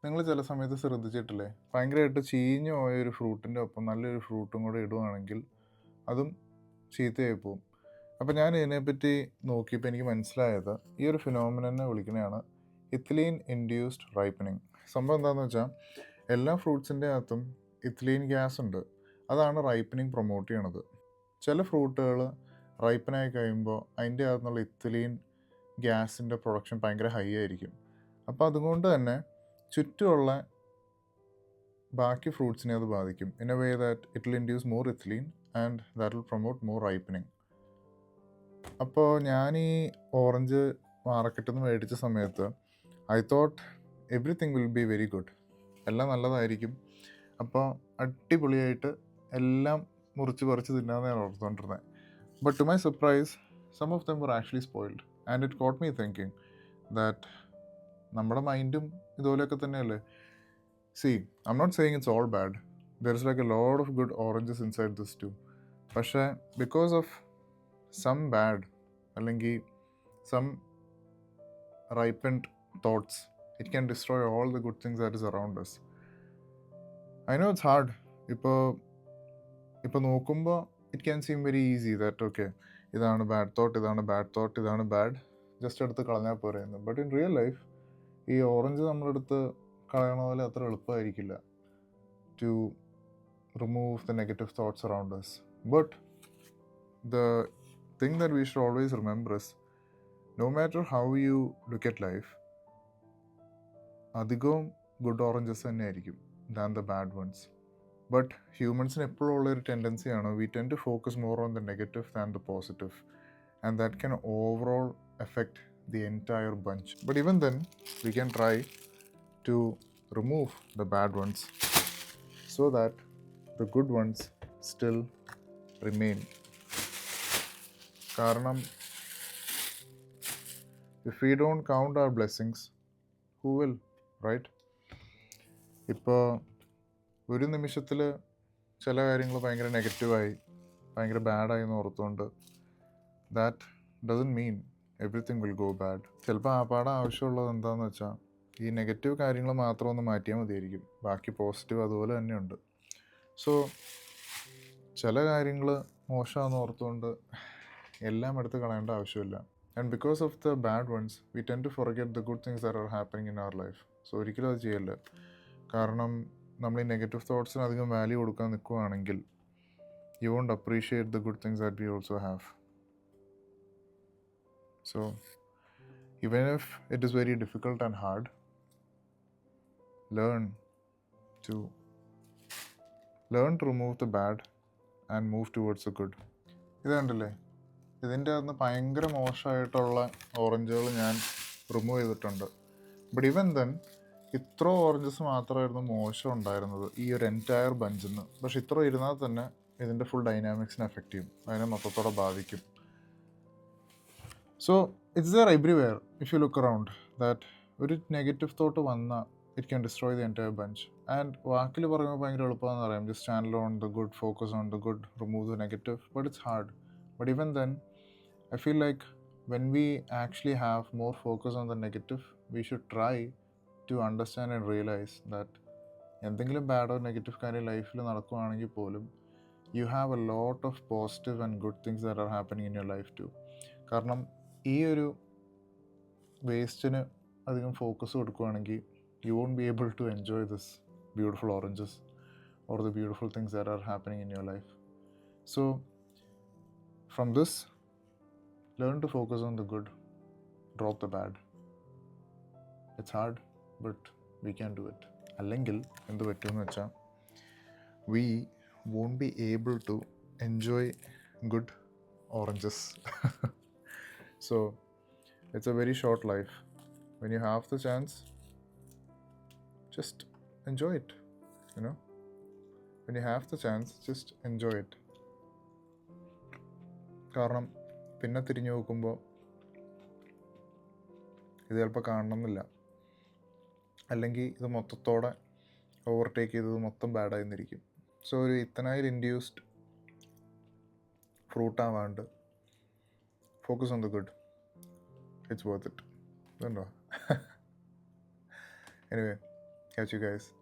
നിങ്ങൾ ചില സമയത്ത് ശ്രദ്ധിച്ചിട്ടില്ലേ? ഭയങ്കരമായിട്ട് ചീഞ്ഞു പോയ ഒരു ഫ്രൂട്ടിൻ്റെ ഒപ്പം നല്ലൊരു ഫ്രൂട്ടും കൂടെ ഇടുവാണെങ്കിൽ അതും ചീത്തയായി പോവും. അപ്പോൾ ഞാൻ ഇതിനെപ്പറ്റി നോക്കിയപ്പോൾ എനിക്ക് മനസ്സിലായത് ഈ ഒരു ഫിനോമിനനെ വിളിക്കുന്നതാണ് ഇഥിലീൻ ഇൻഡ്യൂസ്ഡ് റൈപ്പനിങ്. സംഭവം എന്താണെന്ന് വെച്ചാൽ എല്ലാ ഫ്രൂട്ട്സിൻ്റെ അകത്തും ഇഥിലീൻ ഗ്യാസ് ഉണ്ട്. അതാണ് റൈപ്പനിങ് പ്രൊമോട്ട് ചെയ്യണത്. ചില ഫ്രൂട്ടുകൾ റൈപ്പനായി കഴിയുമ്പോൾ അതിൻ്റെ അകത്തുനിന്നുള്ള ഇഥിലീൻ ഗ്യാസിൻ്റെ പ്രൊഡക്ഷൻ ഭയങ്കര ഹൈ ആയിരിക്കും. അപ്പോൾ അതുകൊണ്ട് തന്നെ ചുറ്റുമുള്ള ബാക്കി ഫ്രൂട്ട്സിനെ അത് ബാധിക്കും. In a way that it will induce more ethylene and that will promote more ripening. അപ്പോൾ ഞാൻ ഈ ഓറഞ്ച് മാർക്കറ്റിൽ നിന്ന് മേടിച്ച സമയത്ത് I thought everything will be very good, എല്ലാം നല്ലതായിരിക്കും, അപ്പോൾ അടിപൊളിയായിട്ട് എല്ലാം മുറിച്ച് പറിച്ച് തിന്നാമെന്ന് ഞാൻ ഓർത്തുകൊണ്ടിരുന്നത്. But to my surprise some of them were actually spoiled and it caught me thinking that നമ്മുടെ മൈൻഡും ഇതുപോലെയൊക്കെ തന്നെയല്ലേ. See, I'm not saying it's all bad. There's like a lot of good oranges inside this too. പക്ഷേ because of some bad അല്ലെങ്കിൽ some ripened thoughts, it can destroy all the good things that is around us. I know it's hard. ഇപ്പോൾ നോക്കുമ്പോൾ it can seem very easy that okay ഇതാണ് bad thought, ഇതാണ് bad thought, ഇതാണ് bad, just എടുത്ത് കളഞ്ഞാൽ പോരെയെന്ന്. But in real life ഈ orange നമ്മളെടുത്ത് കളയണ പോലെ അത്ര എളുപ്പമായിരിക്കില്ല to remove the negative thoughts around us. But the thing that we should always remember is no matter how you look at life, അധികവും ഗുഡ് ഓറഞ്ചസ് തന്നെ ആയിരിക്കും than the bad ones. But ഹ്യൂമൻസിന് എപ്പോഴും ഉള്ളൊരു ടെൻഡൻസിയാണ് we tend to focus more on the negative than the positive, and that can overall effect the entire bunch. But even then we can try to remove the bad ones so that the good ones still remain. കാരണം if we don't count our blessings, who will, right? ഇപ്പോൾ ഒരു നിമിഷത്തിൽ ചില കാര്യങ്ങൾ ഭയങ്കര നെഗറ്റീവായി ഭയങ്കര ബാഡായി എന്ന് ഓർത്തുകൊണ്ട് that doesn't mean everything will go bad. ചിലപ്പോൾ ആ പാടാൻ ആവശ്യമുള്ളത് എന്താണെന്ന് വെച്ചാൽ ഈ നെഗറ്റീവ് കാര്യങ്ങൾ മാത്രം ഒന്ന് മാറ്റിയാൽ മതിയായിരിക്കും, ബാക്കി പോസിറ്റീവ് അതുപോലെ തന്നെയുണ്ട്. സോ ചില കാര്യങ്ങൾ മോശമാണെന്ന് ഓർത്തുകൊണ്ട് എല്ലാം എടുത്ത് കളയേണ്ട ആവശ്യമില്ല. And because of the bad ones we tend to forget the good things that are happening in our life. So ഒരിക്കലും അത് ചെയ്യല്ല. കാരണം നമ്മൾ ഈ നെഗറ്റീവ് തോട്ട്സിന് അധികം വാല്യൂ കൊടുക്കാൻ നിൽക്കുകയാണെങ്കിൽ you won't appreciate the good things that we also have. So even if it is very difficult and hard, learn to remove the bad and move towards the good. ഇത് കണ്ടില്ലേ, ഇതിൻ്റെ അകത്ത് ഭയങ്കര മോശമായിട്ടുള്ള ഓറഞ്ചുകൾ ഞാൻ റിമൂവ് ചെയ്തിട്ടുണ്ട്. ബട്ട് ഈവൻ ദെൻ ഇത്ര oranges മാത്രമായിരുന്നു മോശം ഉണ്ടായിരുന്നത് ഈ ഒരു എൻറ്റയർ ബഞ്ചിൽ നിന്ന്. പക്ഷെ ഇത്ര ഇരുന്നാൽ തന്നെ ഇതിൻ്റെ ഫുൾ ഡൈനാമിക്സിനെ എഫക്റ്റ് ചെയ്യും, അതിനെ മൊത്തത്തോടെ ബാധിക്കും. So it's there everywhere if you look around that ഒരു നെഗറ്റീവ് തോട്ട് വന്നാൽ it can destroy the entire bunch. And വാക്കിൽ പറയുമ്പോൾ ഭയങ്കര എളുപ്പമാണെന്ന് പറയാം, just channel on the good, focus on the good, remove the negative. But it's hard. But even then I feel like when we actually have more focus on the negative we should try to understand and realize that എന്തെങ്കിലും ബാഡോ negative കാര്യം ലൈഫിൽ നടക്കുകയാണെങ്കിൽ പോലും you have a lot of positive and good things that are happening in your life too. കാരണം ഈ ഒരു വേസ്റ്റിന് അധികം ഫോക്കസ് കൊടുക്കുകയാണെങ്കിൽ you won't be able to enjoy this beautiful oranges or the beautiful things that are happening in your life. So from this learn to focus on the good, drop the bad. It's hard but we can do it. അല്ലെങ്കിൽ എന്ത് പറ്റുമെന്ന് വെച്ചാൽ V won't be able to enjoy good oranges. So it's a very short life. When you have the chance, just enjoy it, you know. When you have the chance, just enjoy it. കാരണം പിന്നെ തിരിഞ്ഞു നോക്കുമ്പോൾ ഇത് ചിലപ്പോൾ കാണണമെന്നില്ല, അല്ലെങ്കിൽ ഇത് മൊത്തത്തോടെ overtake ചെയ്തത് മൊത്തം ബാഡായിരുന്നിരിക്കും. സോ ഒരു ഇത്തനായിൽ ഇൻഡ്യൂസ്ഡ് ഫ്രൂട്ട് ആവാണ്ട് focus on the good. It's worth it. Don't know. Anyway, Catch you guys.